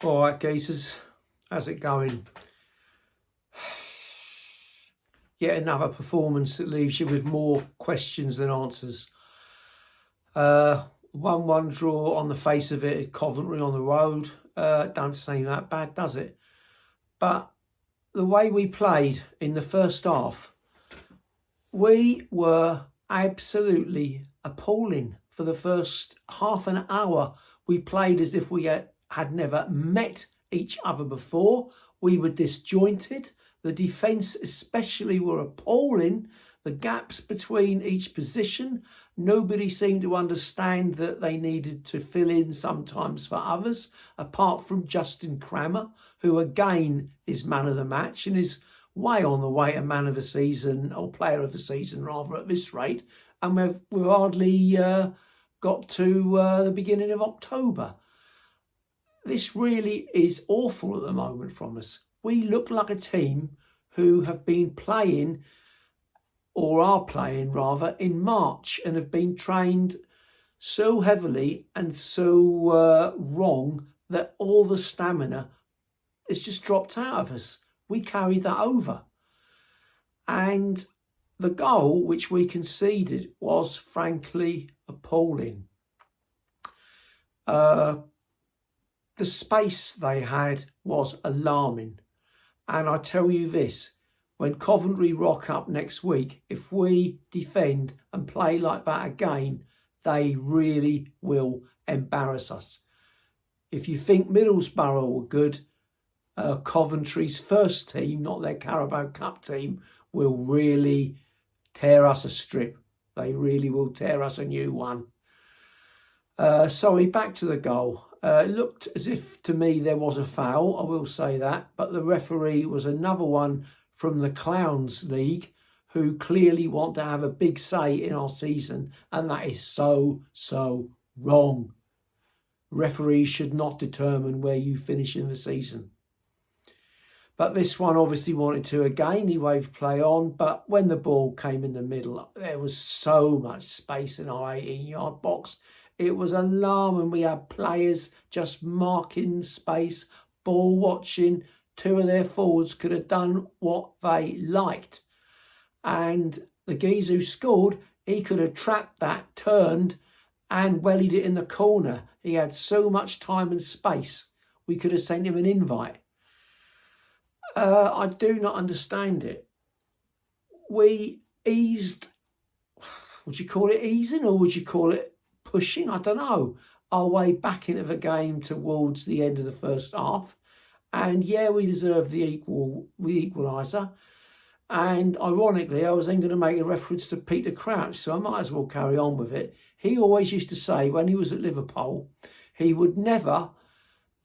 All right, geezers, how's it going? Yet another performance that leaves you with more questions than answers. 1-1 draw on the face of it at Coventry on the road. Don't seem that bad, does it? But the way we played in the first half, we were absolutely appalling. For the first half an hour, we played as if we had never met each other before. We were disjointed. The defence especially were appalling. The gaps between each position. Nobody seemed to understand that they needed to fill in sometimes for others, apart from Justin Crammer, who again is man of the match and is way on the way to man of the season, or player of the season rather, at this rate. And we've hardly got to the beginning of October. This really is awful at the moment from us. We look like a team who have been playing, or are playing rather, in March and have been trained so heavily and so wrong that all the stamina has just dropped out of us. We carried that over. And the goal which we conceded was frankly appalling. The space they had was alarming. And I tell you this, when Coventry rock up next week, if we defend and play like that again, they really will embarrass us. If you think Middlesbrough were good, Coventry's first team, not their Carabao Cup team, will really tear us a strip. They really will tear us a new one. Sorry, back to the goal. It looked as if, to me, there was a foul, I will say that, but the referee was another one from the Clowns League who clearly want to have a big say in our season, and that is so wrong. Referees should not determine where you finish in the season. But this one obviously wanted to again. He waved play on, but when the ball came in the middle, there was so much space in our 18-yard box. It was alarming. We had players just marking space, ball watching. Two of their forwards could have done what they liked. And the geezer who scored, he could have trapped that, turned and wellied it in the corner. He had so much time and space. We could have sent him an invite. I do not understand it. We eased, would you call it easing or would you call it pushing? I don't know. Our way back into the game towards the end of the first half. And yeah, we deserved the equaliser. And ironically, I was then going to make a reference to Peter Crouch, so I might as well carry on with it. He always used to say when he was at Liverpool, he would never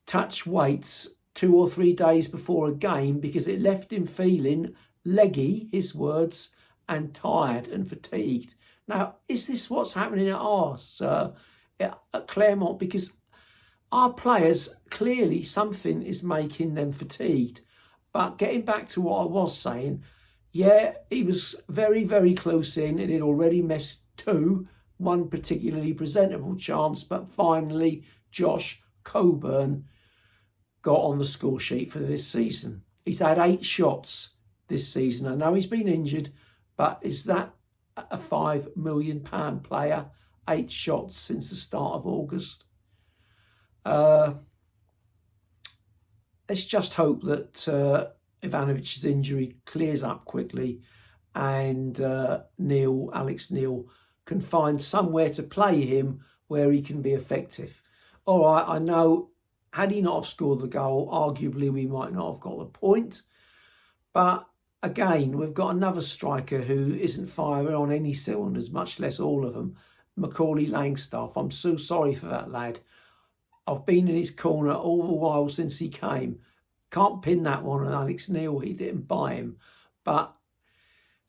touch weights 2 or 3 days before a game because it left him feeling leggy, his words, and tired and fatigued. Now, is this what's happening at ours, at Claremont? Because our players, clearly something is making them fatigued. But getting back to what I was saying, yeah, he was very close in. It had already missed one particularly presentable chance, but finally Josh Coburn got on the score sheet for this season. He's had 8 shots this season. I know he's been injured, but is that a £5 million player? 8 shots since the start of August. Let's just hope that Ivanovic's injury clears up quickly and Alex Neil can find somewhere to play him where he can be effective. All right, I know, had he not have scored the goal, arguably we might not have got the point. But again, we've got another striker who isn't firing on any cylinders, much less all of them. Macaulay Langstaff. I'm so sorry for that lad. I've been in his corner all the while since he came. Can't pin that one on Alex Neil. He didn't buy him. But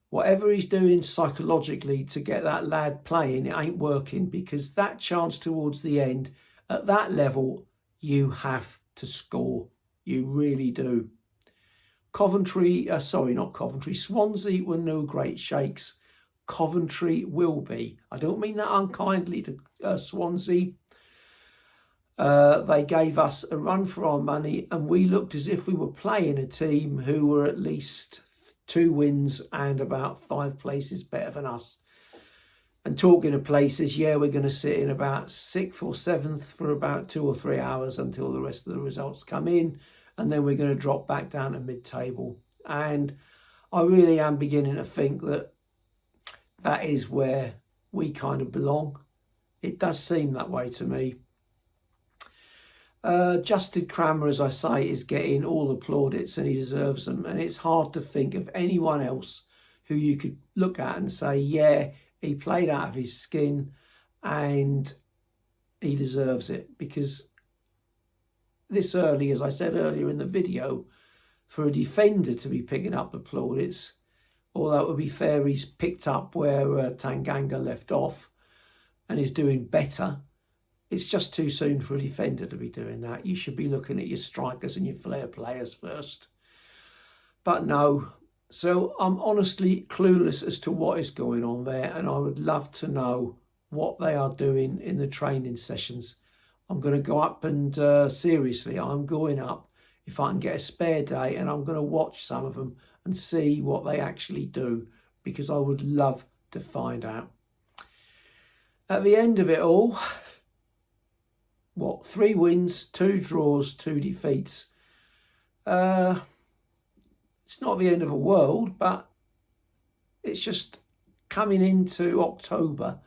whatever he's doing psychologically to get that lad playing, it ain't working, because that chance towards the end, at that level, you have to score. You really do. Swansea were no great shakes. Coventry will be. I don't mean that unkindly to Swansea. They gave us a run for our money, and we looked as if we were playing a team who were at least 2 wins and about 5 places better than us. And talking of places, yeah, we're going to sit in about 6th or 7th for about 2 or 3 hours until the rest of the results come in. And then we're going to drop back down to mid-table. And I really am beginning to think that that is where we kind of belong. It does seem that way to me. Justin Cranmer, as I say, is getting all the plaudits and he deserves them. And it's hard to think of anyone else who you could look at and say, yeah, he played out of his skin and he deserves it. Because this early, as I said earlier in the video, for a defender to be picking up the plaudits, although it would be fair, he's picked up where Tanganga left off and is doing better. It's just too soon for a defender to be doing that. You should be looking at your strikers and your flair players first. But no. So I'm honestly clueless as to what is going on there, and I would love to know what they are doing in the training sessions. I'm going to go up and seriously, I'm going up if I can get a spare day, and I'm going to watch some of them and see what they actually do, because I would love to find out. At the end of it all, 3 wins, 2 draws, 2 defeats. It's not the end of the world, but it's just coming into October.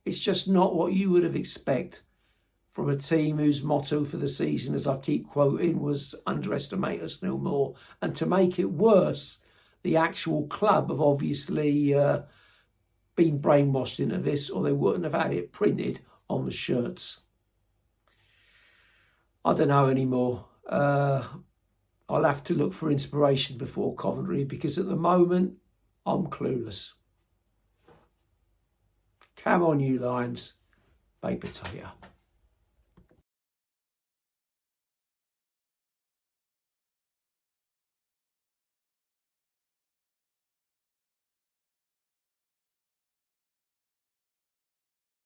It's just not what you would have expected from a team whose motto for the season, as I keep quoting, was underestimate us no more. And to make it worse, the actual club have obviously been brainwashed into this, or they wouldn't have had it printed on the shirts. I don't know anymore. I'll have to look for inspiration before Coventry, because at the moment, I'm clueless. Come on, you Lions. Baked potato.